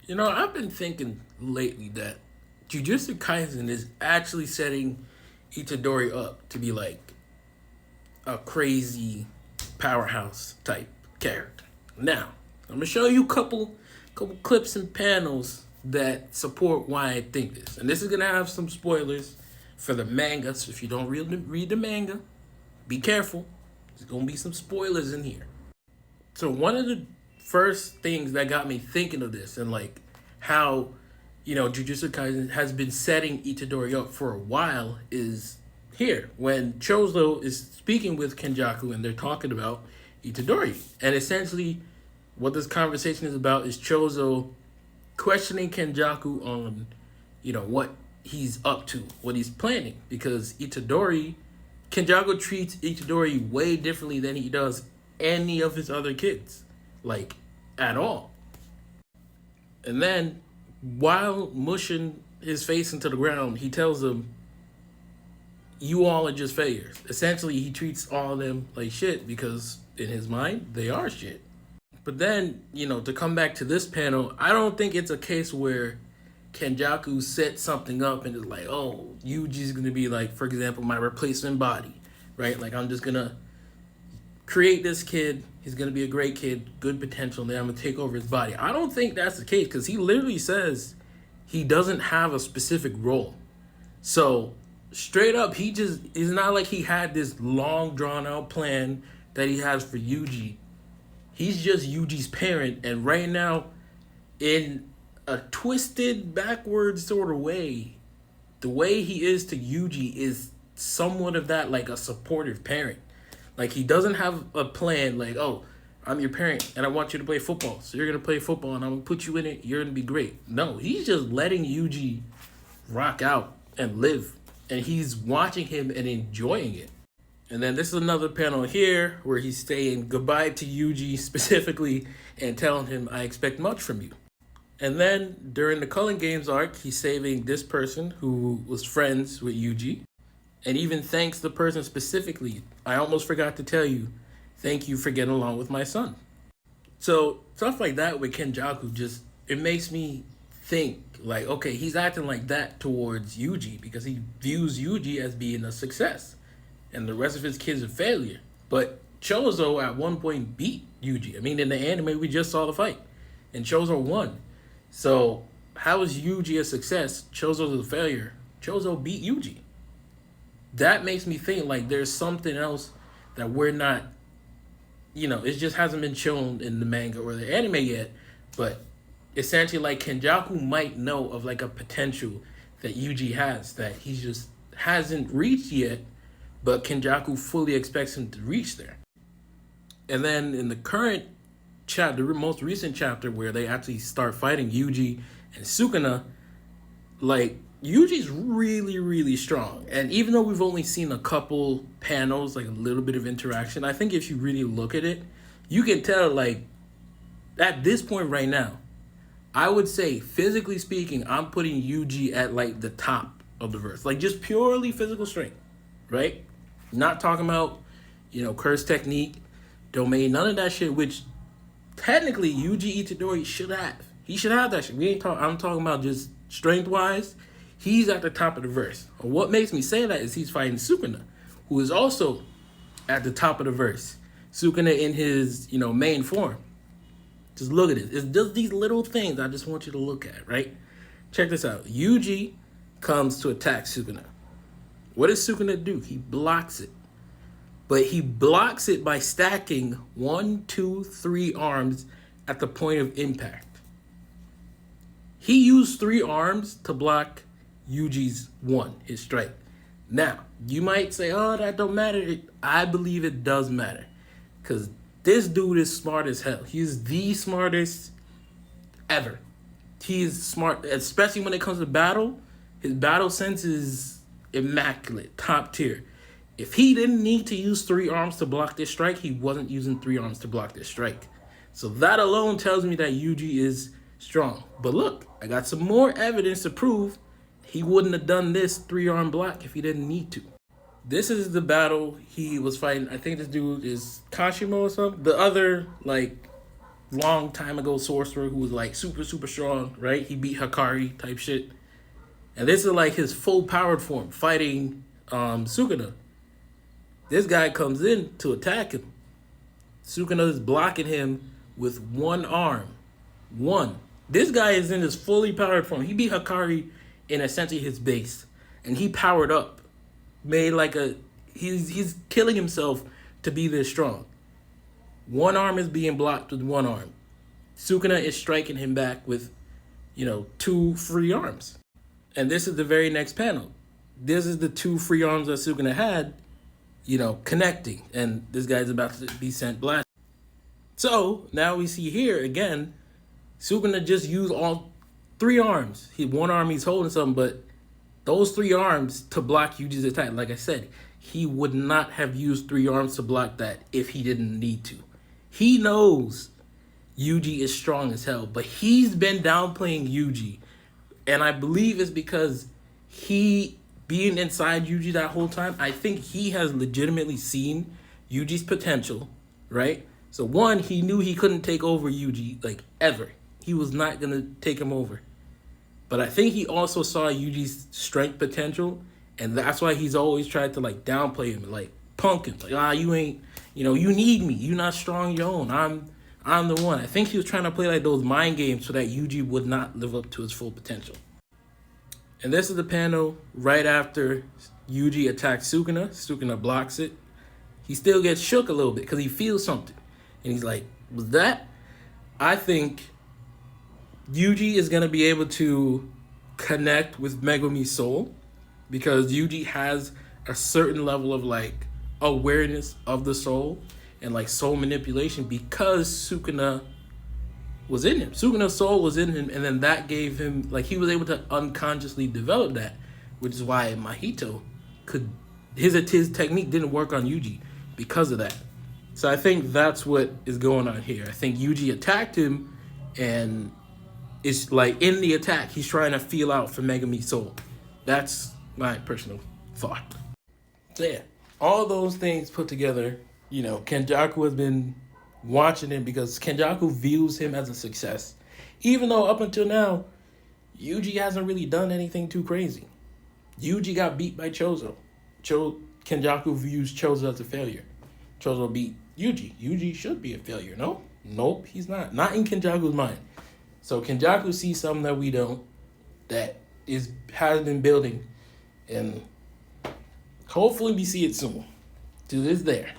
I've been thinking lately that Jujutsu Kaisen is actually setting Itadori up to be like a crazy powerhouse type character. Now, I'm gonna show you a couple clips and panels that support why I think this. And this is gonna have some spoilers for the manga, so if you don't read the manga, be careful. There's gonna be some spoilers in here. So one of the first things that got me thinking of this and like how Jujutsu Kaisen has been setting Itadori up for a while is here when Chozo is speaking with Kenjaku and they're talking about Itadori. And essentially what this conversation is about is Chozo questioning Kenjaku on, what he's up to, what he's planning. Because Kenjaku treats Itadori way differently than he does any of his other kids. Like, at all. And then, while mushing his face into the ground, he tells them, you all are just failures. Essentially, he treats all of them like shit because, in his mind, they are shit. But then, to come back to this panel, I don't think it's a case where Kenjaku set something up and is like, oh, Yuji's going to be like, for example, my replacement body, right? Like, I'm just going to create this kid. He's going to be a great kid, good potential, and then I'm going to take over his body. I don't think that's the case because he literally says he doesn't have a specific role. So, straight up, it's not like he had this long, drawn-out plan that he has for Yuji. He's just Yuji's parent, and right now, in a twisted, backward sort of way, the way he is to Yuji is somewhat of that, like a supportive parent. Like, he doesn't have a plan, like, oh, I'm your parent, and I want you to play football, so you're going to play football, and I'm going to put you in it, you're going to be great. No, he's just letting Yuji rock out and live, and he's watching him and enjoying it. And then this is another panel here where he's saying goodbye to Yuji specifically and telling him, I expect much from you. And then during the Culling Games arc, he's saving this person who was friends with Yuji and even thanks the person specifically. I almost forgot to tell you, thank you for getting along with my son. So stuff like that with Kenjaku it makes me think like, okay, he's acting like that towards Yuji because he views Yuji as being a success and the rest of his kids a failure. But Chozo at one point beat Yuji. I mean, in the anime, we just saw the fight and Chozo won. So how is Yuji a success? Chozo's a failure. Chozo beat Yuji. That makes me think like there's something else that we're not, it just hasn't been shown in the manga or the anime yet. But essentially, like Kenjaku might know of like a potential that Yuji has that he just hasn't reached yet, but Kenjaku fully expects him to reach there. And then in the current chapter, the most recent chapter where they actually start fighting Yuji and Sukuna, like Yuji's really, really strong. And even though we've only seen a couple panels, like a little bit of interaction, I think if you really look at it, you can tell like at this point right now, I would say physically speaking, I'm putting Yuji at like the top of the verse, like just purely physical strength, right? Not talking about, curse technique, domain, none of that shit, which technically Yuji Itadori should have. He should have that shit. I'm talking about just strength-wise, he's at the top of the verse. And what makes me say that is he's fighting Sukuna, who is also at the top of the verse. Sukuna in his, main form. Just look at it. It's just these little things I just want you to look at, right? Check this out. Yuji comes to attack Sukuna. What does Sukuna do? He blocks it. But he blocks it by stacking 1, 2, 3 arms at the point of impact. He used 3 arms to block Yuji's 1, his strike. Now, you might say, oh, that don't matter. I believe it does matter. Because this dude is smart as hell. He's the smartest ever. He is smart, especially when it comes to battle. His battle sense is immaculate, top tier. If he didn't need to use 3 arms to block this strike, he wasn't using 3 arms to block this strike. So that alone tells me that Yuji is strong. But look, I got some more evidence to prove he wouldn't have done this 3-arm block if he didn't need to. This is the battle he was fighting. I think this dude is Kashimo or something. The other, long time ago sorcerer who was like super, super strong, right? He beat Hikari type shit. And this is like his full powered form fighting Sukuna. This guy comes in to attack him. Sukuna is blocking him with one arm. One. This guy is in his fully powered form. He beat Hikari in essentially his base. And he powered up. Made like a... He's killing himself to be this strong. One arm is being blocked with one arm. Sukuna is striking him back with, 2 free arms. And this is the very next panel. This is the 2 free arms that Sukuna had, connecting. And this guy's about to be sent blast. So, now we see here, again, Sukuna just used all 3 arms. One arm he's holding something, but those 3 arms to block Yuji's attack. Like I said, he would not have used 3 arms to block that if he didn't need to. He knows Yuji is strong as hell, but he's been downplaying Yuji. And I believe it's because he, being inside Yuji that whole time, I think he has legitimately seen Yuji's potential, right? So one, he knew he couldn't take over Yuji, like, ever. He was not going to take him over. But I think he also saw Yuji's strength potential, and that's why he's always tried to, like, downplay him, like, punk him. Like, you ain't, you need me. You're not strong your own. I'm the one. I think he was trying to play, like, those mind games so that Yuji would not live up to his full potential. And this is the panel right after Yuji attacks Sukuna. Sukuna blocks it. He still gets shook a little bit because he feels something. And he's like, was that? I think Yuji is going to be able to connect with Megumi's soul because Yuji has a certain level of, like, awareness of the soul and, like, soul manipulation because Sukuna was in him. Sukuna's soul was in him, and then that gave him, like, he was able to unconsciously develop that, which is why Mahito could, his technique didn't work on Yuji because of that. So I think that's what is going on here. I think Yuji attacked him, and it's like in the attack, he's trying to feel out for Megumi's soul. That's my personal thought. So yeah, all those things put together, Kenjaku has been watching him because Kenjaku views him as a success. Even though up until now, Yuji hasn't really done anything too crazy. Yuji got beat by Chozo. Kenjaku views Chozo as a failure. Chozo beat Yuji. Yuji should be a failure, no? Nope, he's not. Not in Kenjaku's mind. So Kenjaku sees something that we don't, that has been building, and hopefully we see it soon. Dude, it's there.